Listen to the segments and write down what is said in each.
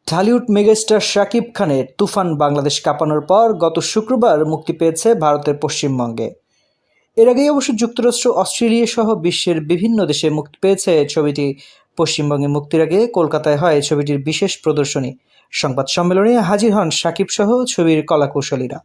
Dhallywood megastar Shakib খানের তুফান বাংলাদেশ কাঁপানোর পর গত শুক্রবার মুক্তি পেয়েছে ভারতের পশ্চিমবঙ্গে। এর আগেই অবশ্য যুক্তরাষ্ট্র, অস্ট্রেলিয়া সহ বিশ্বের বিভিন্ন দেশে মুক্তি পেয়েছে ছবিটি। পশ্চিমবঙ্গে মুক্তির আগে কলকাতায় হয় ছবিটির বিশেষ প্রদর্শনী। সংবাদ সম্মেলনে হাজির হন শাকিব সহ ছবির কলাকুশলীরা।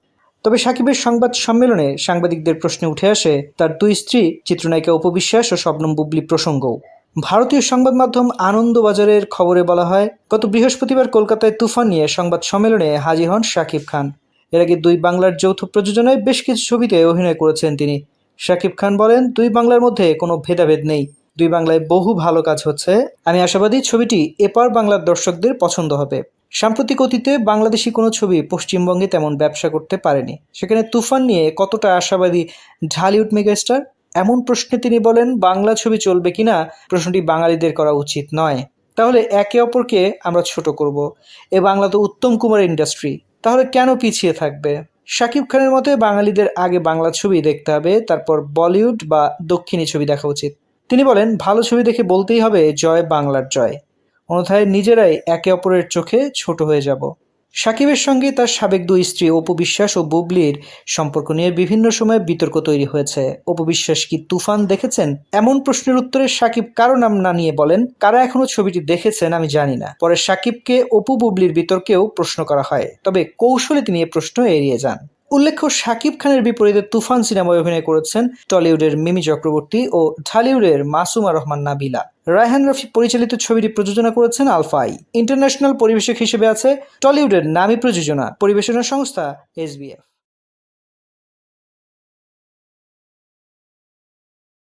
তবে শাকিবের সংবাদ সম্মেলনে সাংবাদিকদের প্রশ্নে উঠে আসে তার দুই স্ত্রী চিত্রনায়িকা অপু বিশ্বাস ও শবনম বুবলি প্রসঙ্গও। ভারতীয় সংবাদ মাধ্যম আনন্দবাজারের খবরে বলা হয়, গত বৃহস্পতিবার কলকাতায় তুফান নিয়ে সংবাদ সম্মেলনে হাজির হন শাকিব খান। এর আগে দুই বাংলার যৌথ প্রযোজনায় বেশ কিছু ছবিতে অভিনয় করেছেন তিনি। শাকিব খান বলেন, দুই বাংলার মধ্যে কোনো ভেদাভেদ নেই, দুই বাংলায় বহু ভালো কাজ হচ্ছে। আমি আশাবাদী ছবিটি এপার বাংলার দর্শকদের পছন্দ হবে। সাম্প্রতিক অতীতে বাংলাদেশি কোনো ছবি পশ্চিমবঙ্গে তেমন ব্যবসা করতে পারেনি, সেখানে তুফান নিয়ে কতটা আশাবাদী ঢালিউড মেগাস্টার? এমন প্রশ্নে তিনি বলেন, বাংলা ছবি চলবে কিনা প্রশ্নটি বাঙালিদের করা উচিত নয়। তাহলে একে অপরকে আমরা ছোট করব। এ বাংলা তো উত্তম কুমার ইন্ডাস্ট্রি, তাহলে কেন পিছিয়ে থাকবে? শাকিব খানের মতে বাঙালিদের আগে বাংলা ছবি দেখতে হবে, তারপর বলিউড বা দক্ষিণী ছবি দেখা উচিত। তিনি বলেন, ভালো ছবি দেখে বলতেই হবে জয় বাংলার জয়, অন্যথায় নিজেরাই একে অপরের চোখে ছোট হয়ে যাব। শাকিবের সঙ্গে তার সাবেক দুই স্ত্রী অপু বিশ্বাস ও বুবলির সম্পর্ক নিয়ে বিভিন্ন সময় বিতর্ক তৈরি হয়েছে। অপু বিশ্বাস কি তুফান দেখেছেন? এমন প্রশ্নের উত্তরে শাকিব কারো নাম না নিয়ে বলেন, কারা এখনো ছবিটি দেখেছেন আমি জানি না। পরে শাকিবকে অপু বুবলির বিতর্কেও প্রশ্ন করা হয়, তবে কৌশলে তিনি এ প্রশ্ন এড়িয়ে যান। উল্লেখ্য, শাকিব খানের বিপরীতে তুফান সিনেমায় অভিনয় করেছেন টলিউডের মিমি চক্রবর্তী ও ঢালিউডের মাসুমা রহমান নাবিলা। রায়হান রাফি পরিচালিত ছবিটি প্রযোজনা করেছেন আলফাই। ইন্টারন্যাশনাল পরিবেশক হিসেবে আছে টলিউডের নামী প্রযোজনা পরিবেশনা সংস্থা SBF।